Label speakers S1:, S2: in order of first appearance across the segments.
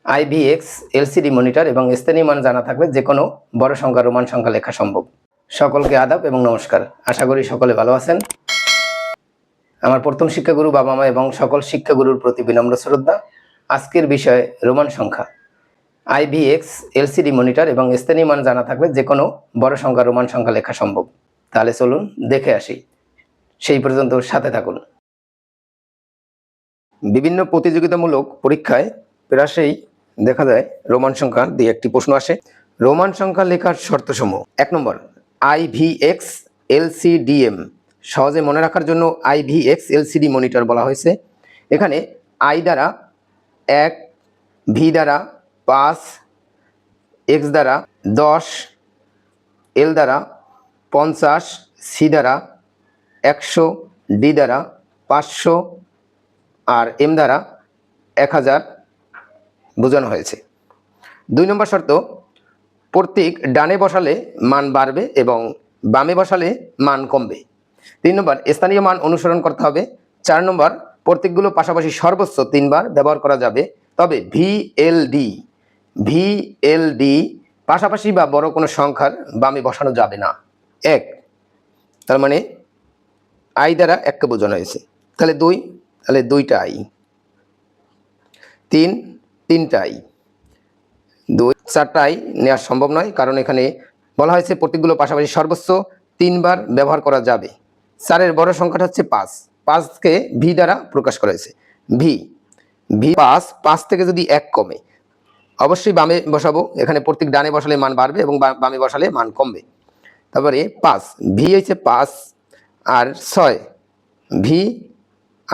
S1: IVX LCD monitor এবং স্থানীয় মান জানা থাকলে যে কোনো বড় সংখ্যা রোমান সংখ্যা লেখা সম্ভব। সকলকে আদাব এবং নমস্কার। আশা করি সকলে ভালো আছেন। আমার প্রথম শিক্ষাগুরু বাবা মা এবং সকল শিক্ষাগুরুর প্রতি বিনম্র শ্রদ্ধা। আজকের বিষয় রোমান সংখ্যা। IVX LCD মনিটর এবং স্থানীয় মান জানা থাকলে যে কোনো বড় সংখ্যা রোমান সংখ্যা লেখা সম্ভব। তাহলে চলুন দেখে আসি। সেই পর্যন্ত সাথে থাকুন। বিভিন্ন প্রতিযোগিতামূলক পরীক্ষায় প্রায়শই দেখা যায় রোমান সংখ্যা দিয়ে একটি প্রশ্ন আসে। রোমান সংখ্যা লেখার শর্তসমূহ। 1 নম্বর, IVX LCDM সহজে মনে রাখার জন্য IVX LCD মনিটর বলা হয়েছে। এখানে I দ্বারা 1, V দ্বারা 5, X দ্বারা 10, L দ্বারা 50, C দ্বারা 100, D দ্বারা 500 আর M দ্বারা 1000 বোঝানো হয়েছে। 2 নম্বর শর্ত, প্রতীক ডানে বসালে মান বাড়বে এবং বামে বসালে মান কমবে। 3 নম্বর, স্থানীয় মান অনুসরণ করতে হবে। 4 নম্বর, প্রতীকগুলো পাশাপাশি সর্বোচ্চ 3 বার ব্যবহার করা যাবে, তবে VLD পাশাপাশি বা বড় কোনো সংখ্যার বামে বসানো যাবে না। 1 তার মানে I দ্বারা 1কে বোঝানো হয়েছে, তাহলে 2, তাহলে 2টা I, 3টা I, 2, 4টা I নেওয়া সম্ভব নয়, কারণ এখানে বলা হয়েছে প্রতীকগুলো পাশাপাশি সর্বোচ্চ 3 বার ব্যবহার করা যাবে। 4-এর বড় সংখ্যাটা হচ্ছে 5, 5কে V দ্বারা প্রকাশ করা হয়েছে। V 5 থেকে যদি 1 কমে অবশ্যই বামে বসাবো। এখানে প্রতীক ডানে বসালে মান বাড়বে এবং বামে বসালে মান কমবে। তারপরে 5 V হচ্ছে 5 আর 6 V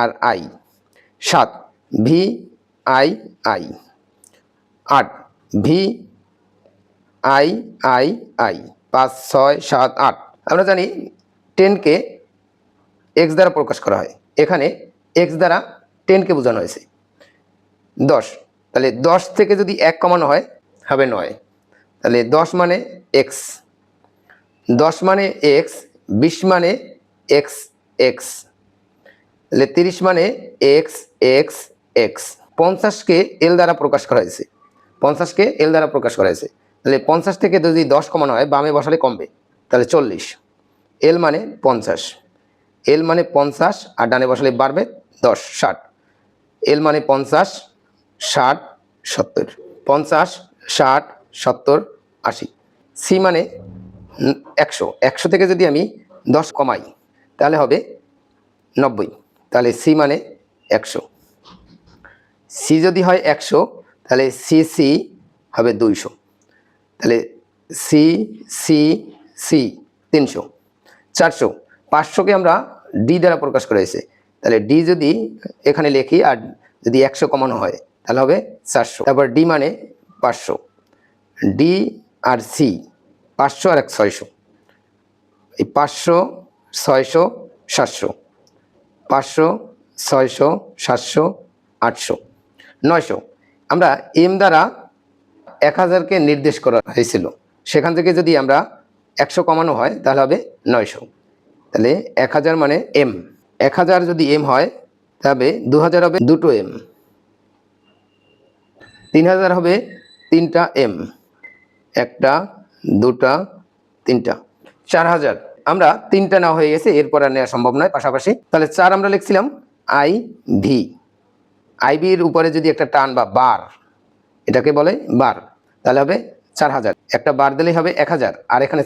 S1: R I, 7 V I 8 V I 5, 6, 7, 8। আমরা জানি 10কে X দ্বারা প্রকাশ করা হয়, এখানে X দ্বারা 10কে বোঝানো হয়েছে। 10, তাহলে 10 থেকে যদি 1 কমানো হয় হবে 9, তাহলে 10 মানে X, 10 মানে X, 20 মানে X, তাহলে 30 মানে X, 50কে L দ্বারা প্রকাশ করা হয়েছে, 50কে L দ্বারা প্রকাশ করা হয়েছে, তাহলে 50 থেকে যদি 10 কমানো হয় বামে বসালে কমবে, তাহলে 40, L মানে 50, L মানে 50 আর ডানে বসালে বাড়বে 10, 60, L মানে 50, 60, 70, 50, 60, 70, 80, C মানে 100, 100 থেকে যদি আমি 10 কমাই তাহলে হবে 90, তাহলে C মানে 100, C যদি হয় 100 তাহলে CC হবে 200, তাহলে C 300, 400, 500কে আমরা D দ্বারা প্রকাশ করা হয়েছে, তাহলে D যদি এখানে লিখি আর যদি 100 কমানো হয় তাহলে হবে 400। তারপর D মানে 500, D আর C 500 আর 600, এই 500, 600, 700, 500, 600, 700, 800, 900। আমরা M দ্বারা 1000কে নির্দেশ করা হয়েছিল, সেখান থেকে যদি আমরা 100 কমানো হয় তাহলে হবে 900, তাহলে 1000 মানে M, 1000 যদি M হয় তবে 2000 হবে 2টো M, 3000 হবে 3টা M, 1টা 2টা 3টা, 4000 আমরা 3টা নেওয়া হয়ে গেছে, এরপর আর নেওয়া সম্ভব নয় পাশাপাশি, তাহলে 4 আমরা লিখছিলাম IB এর উপরে যদি একটা টান বা বার, এটাকে বলে বার, তাহলে হবে 4000, একটা বার দিলেই হবে 1000 আর এখানে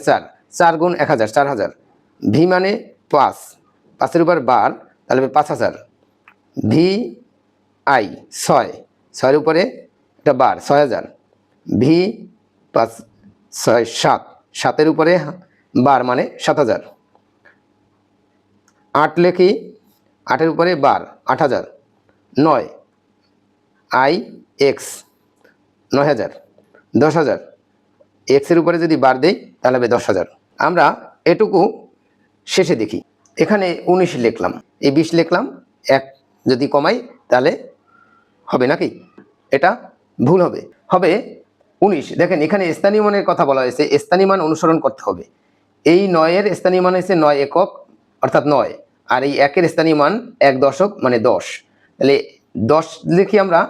S1: 4 গুণ 1000, 4000, V মানে 5, 5-এর উপর বার তাহলে হবে 5000, VI 6, 6-এর উপরে একটা বার 6000, V 5, 6, 7, 7-এর উপরে বার মানে 7000, 8 লেখি, 8-এর উপরে বার 8000, 9 IX 9000, 10000, X এর উপরে যদি বার দেই তাহলে হবে 10000। আমরা এটুকু শেষে দেখি, এখানে 19 লিখলাম, এই 20 লিখলাম, 1 যদি কমাই তাহলে হবে নাকি? এটা ভুল হবে, হবে 19। দেখেন এখানে স্থানীয় মানের কথা বলা হয়েছে, স্থানীয় মান অনুসরণ করতে হবে। এই 9-এর স্থানীয় মান হচ্ছে 9 একক অর্থাৎ 9, আর এই 1-এর স্থানীয় মান 1 দশক মানে 10, তাহলে 10 লিখি আমরা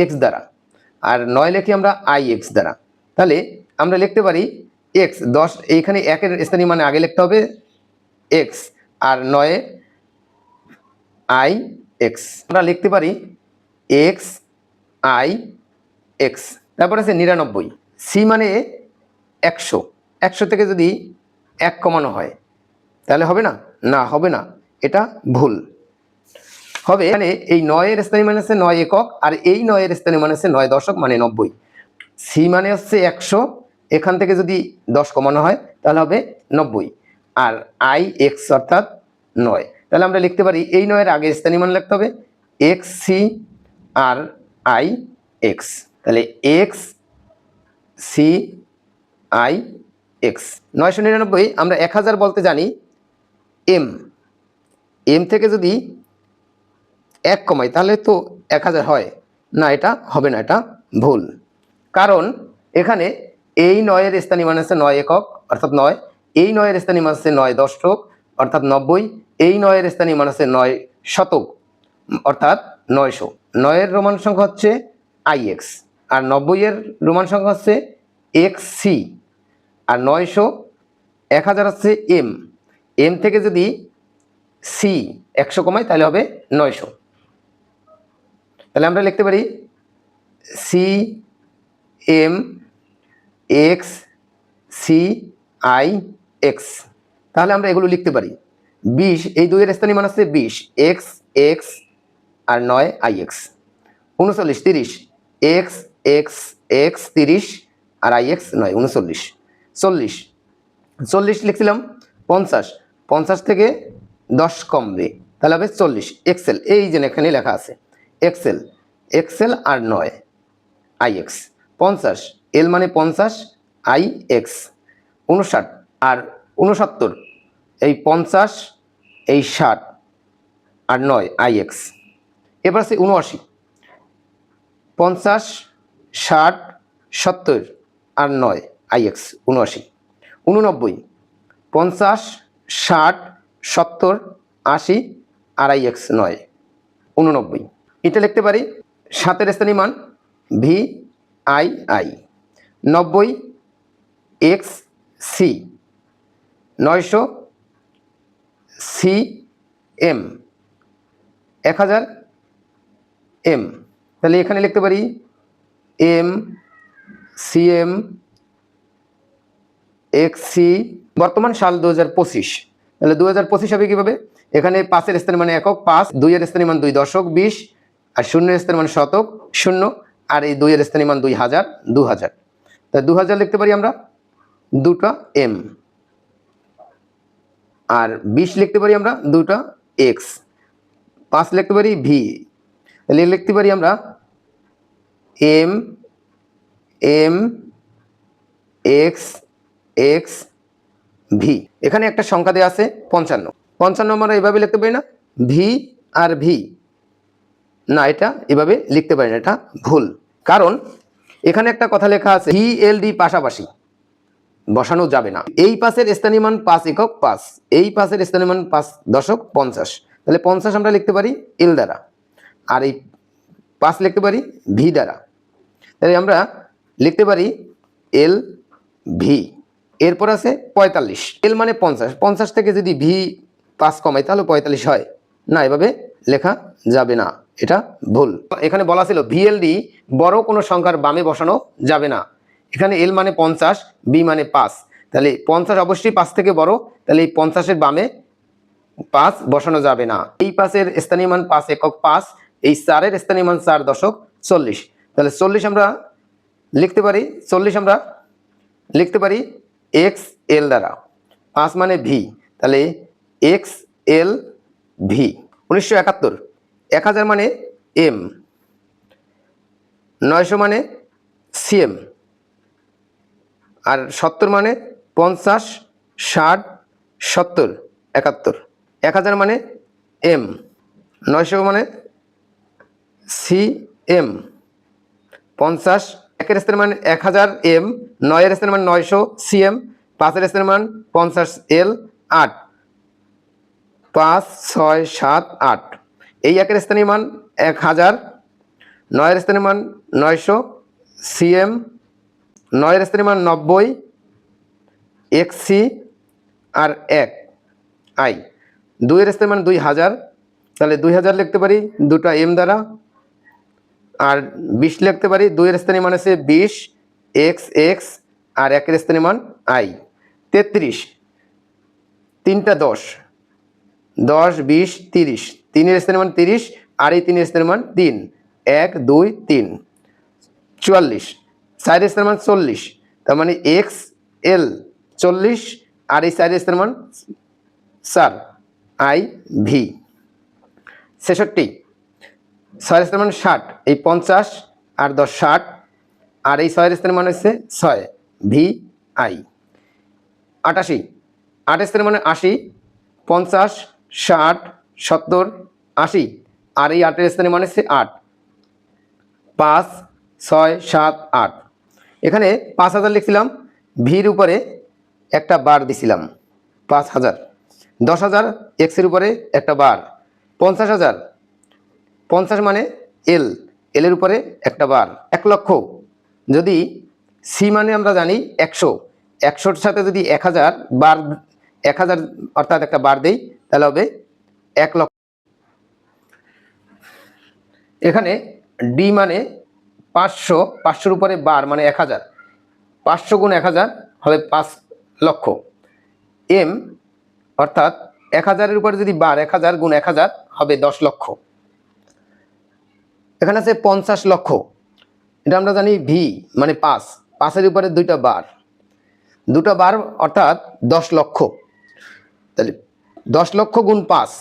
S1: X দ্বারা, আর 9 লিখি আমরা আই এক্স দ্বারা। তাহলে আমরা লিখতে পারি এক্স 10, এইখানে 1-এর স্থানীয় মানে আগে লিখতে হবে এক্স, আর 9 আই এক্স। আমরা লিখতে পারি এক্স আই এক্স। তারপর আছে 99, সি মানে 100, 100 থেকে যদি 1 কমানো হয় তাহলে হবে না? না, হবে না, এটা ভুল হবে। এখানে এই 9-এর স্থানীয় মানে হচ্ছে 9 একক, আর এই 9-এর স্থানীয় মানে হচ্ছে 9 দশক মানে 90। সি মানে হচ্ছে 100, এখান থেকে যদি 10 কমানো হয় তাহলে হবে 90, আর আই এক্স অর্থাৎ 9। তাহলে আমরা লিখতে পারি এই 9-এর আগে স্থানীয় মান লিখতে হবে এক্স সি আর আই এক্স। তাহলে এক্স সি আই এক্স। 999 আমরা 1000 বলতে জানি এম, এম থেকে যদি 1 কমাই তাহলে তো 1000 হয় না, এটা হবে না, এটা ভুল। কারণ এখানে এই 9-এর স্থানীয় মান আছে 9 একক অর্থাৎ 9, এই 9-এর স্থানীয় মান আছে 9 দশক অর্থাৎ 90, এই 9-এর স্থানীয় মান আছে 9 শতক অর্থাৎ 900। 9-এর রোমান সংখ্যা হচ্ছে আই এক্স, আর 90-এর রোমান সংখ্যা হচ্ছে এক্স সি, আর 900 1000 হচ্ছে এম, এম থেকে যদি সি 100 কমাই তাহলে হবে 900। তাহলে আমরা লিখতে পারি C M X C I X. তাহলে আমরা এগুলো লিখতে পারি 20, এই 2-এর স্থানীয় মান আছে 20, এক্স এক্স আর 9 I X. 39 30, X X X 30 আর আই এক্স 9 39। 40 40 লিখছিলাম 50, 50 থেকে 10 কমবে তাহলে হবে 40। এক্সেল, এই যে এখানে লেখা আছে এক্সেল, এক্সেল আর 9 আই এক্স। 50, এল মানে 50 আই এক্স। 59 আর 69, এই 50 এই 60 আর 9 আই এক্স। এবার আছে 79, 50 60 70 আর 9 আই এক্স 79। 89, 50 60 70 80 আর আই এক্স 9 89। এটা লিখতে পারি 7-এর স্থানীয় মান V I I. 90 X C, 900 C M, 1000 M. তাহলে এখানে লিখতে পারি M C M X C. বর্তমান সাল 2025, তাহলে 2025 হবে কীভাবে? এখানে 5-এর স্থানীয় মানে একক 5, 2-এর স্থানীয় মান 2 দশক 20, আর 0-এর স্থানীয় মান শতক 0, আর এই 2-এর স্থানীয় মান 2000 2000। তাই 2000 লিখতে পারি আমরা দুটো এম, আর 20 লিখতে পারি আমরা দুটো এক্স, 5 লিখতে পারি ভি। তাহলে লিখতে পারি আমরা M M X X V. এখানে একটা সংখ্যা দেওয়া আছে 55, 55 আমরা এভাবে লিখতে পারি না ভি আর ভি, না এটা এভাবে লিখতে পারি না, এটা ভুল। কারণ এখানে একটা কথা লেখা আছে ভি এল ডি পাশাপাশি বসানো যাবে না। এই পাশের স্থানীয় মান 5 একক 5, এই পাশের স্থানীয় মান 5 দশক 50, তাহলে 50 আমরা লিখতে পারি এল দ্বারা, আর এই 5 লিখতে পারি ভি দ্বারা। তাহলে আমরা লিখতে পারি এল ভি। এরপর আছে 45, এল মানে 50, 50 থেকে যদি ভি 5 কমাই তাহলে 45 হয় না, এভাবে লেখা যাবে না, এটা ভুল। এখানে বলা ছিল ভিএলডি বড় কোনো সংখ্যার বামে বসানো যাবে না। এখানে এল মানে 50, বি মানে 5, তাহলে 50 অবশ্যই 5 থেকে বড়, তাহলে এই 50-এর বামে 5 বসানো যাবে না। এই 5-এর স্থানীয় মান 5 একক 5, এই 4-এর স্থানীয় মান 4 দশক 40, তাহলে 40 আমরা লিখতে পারি 40 আমরা লিখতে পারি এক্স এল দ্বারা, 5 মানে ভি, তাহলে এক্স এল ভি। 1971, 1000 মানে এম, 900 মানে সিএম, আর 70 মানে 50 60 70 71। 1000 মানে এম, 900 মানে সি এম, 50 1-এর স্থানের মান 1000 এম, 9-এর স্থানের মান 900 সিএম, 5-এর স্থানের মান 50 এল, 8 5 6 7 8। এই 1-এর স্থানীয় মান 1000, 9-এর স্থানীয় মান 900 সিএম, 9 স্থানীয় মান 90, এক্সি আর 1 আই, 2 স্থানীয় মান 2000, তাহলে 2000 লিখতে পারি দুটো এম দ্বারা, আর 20 লিখতে পারি 2 স্থানীয় মান আছে 20, এক্স এক্স আর 1 স্থানীয় মান আই। 33, 3টা 10, 10 20 30, 3 স্থানীয় মান 30 আর এই 3 স্থানীয় মান 3, 1 2 3। 44, 4 স্থানীয় মান 40, তার মানে এক্স এল 40 আর এই 4 স্থানীয় মান 4, আই ভি। 66, 6 স্থানীয় মান 60, এই 50 আর 10 60 আর এই 6 স্থানীয় মান হচ্ছে 6, ভি আই। 88, 8 স্থানীয় মানে 80, 50 60 70 80 আর এই 8 স্থানীয় মানে হচ্ছে 8, 5 6 7 8। এখানে 5000 লিখছিলাম, ভির উপরে একটা বার দিছিলাম 5000, 10000 এক্সের উপরে একটা বার, 50000, 50 মানে এল, এর উপরে একটা বার, 1 লক্ষ। যদি সি মানে আমরা জানি 100, 100-র সাথে যদি 1000 বার, 1000 অর্থাৎ একটা বার দেই তাহলে হবে 1 লক্ষ। এখানে ডি মানে 500, 500-র উপরে বার মানে 1000, 500 গুণ 1000 হবে 5 লক্ষ। এম অর্থাৎ 1000-এর উপরে যদি বার 1000 গুণ 1000 হবে 10 লক্ষ। এখানে আছে 50 লক্ষ, এটা আমরা জানি ভি মানে 5, 5-এর উপরে দুইটা বার অর্থাৎ 10 লক্ষ। তাহলে 10 লক্ষ গুণ 5,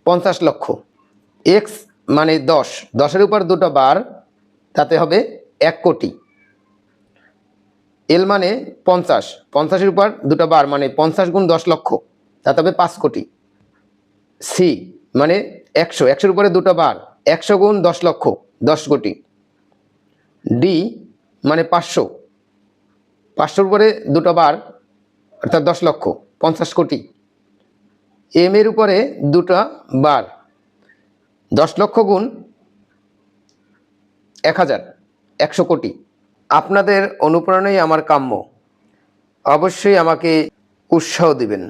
S1: 50 লক্ষ। এক্স মানে 10, 10-এর উপর দুটো বার তাতে হবে 1 কোটি। এল মানে 50, 50-এর উপর দুটো বার মানে 50 গুণ 10 লক্ষ তাতে হবে 5 কোটি। সি মানে 100, 100-এর উপরে দুটো বার 100 গুণ 10 লক্ষ 10 কোটি। ডি মানে 500, 500-এর উপরে দুটো বার অর্থাৎ 10 লক্ষ 50 কোটি। এম এর উপরে দুটো বার 10 লক্ষ গুণ 1000, 100 কোটি। আপনাদের অনুপ্রেরণাই আমার কাম্য, অবশ্যই আমাকে উৎসাহ দিবেন,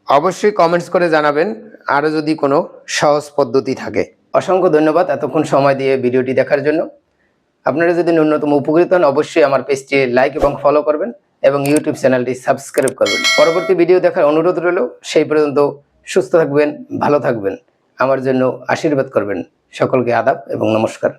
S1: অবশ্যই কমেন্টস করে জানাবেন আরও যদি কোনো সহজ পদ্ধতি থাকে। অসংখ্য ধন্যবাদ এতক্ষণ সময় দিয়ে ভিডিওটি দেখার জন্য। আপনারা যদি ন্যূনতম উপকৃত হন অবশ্যই আমার পেজটি লাইক এবং ফলো করবেন এবং ইউটিউব চ্যানেলটি সাবস্ক্রাইব করবেন। পরবর্তী ভিডিও দেখার অনুরোধ রইল। সেই পর্যন্ত সুস্থ থাকবেন, ভালো থাকবেন, আমার জন্য আশীর্বাদ করবেন। সকলকে আদাব এবং নমস্কার।